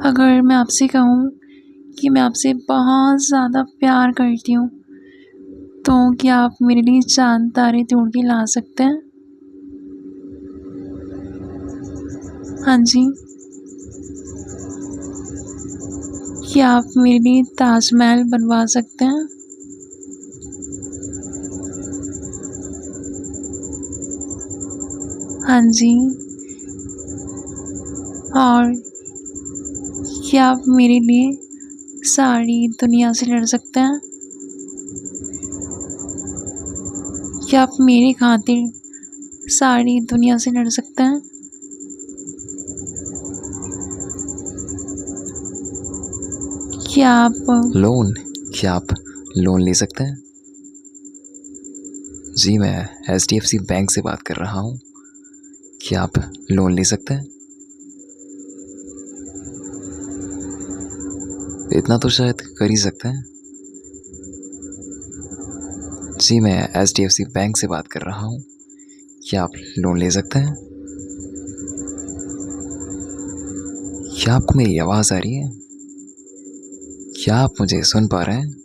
अगर मैं आपसे कहूँ कि मैं आपसे बहुत ज़्यादा प्यार करती हूँ, तो क्या आप मेरे लिए चाँद तारे तोड़ के ला सकते हैं? हाँ जी। क्या आप मेरे लिए ताजमहल बनवा सकते हैं? हाँ जी। और क्या आप मेरे लिए सारी दुनिया से लड़ सकते हैं? क्या आप मेरी खातिर सारी दुनिया से लड़ सकते हैं? क्या आप लोन? क्या आप लोन ले सकते हैं? जी, मैं HDFC बैंक से बात कर रहा हूँ। क्या आप लोन ले सकते हैं? इतना तो शायद कर ही सकते हैं। जी, मैं HDFC बैंक से बात कर रहा हूँ। क्या आप लोन ले सकते हैं? क्या आपको मेरी आवाज़ आ रही है? क्या आप मुझे सुन पा रहे हैं?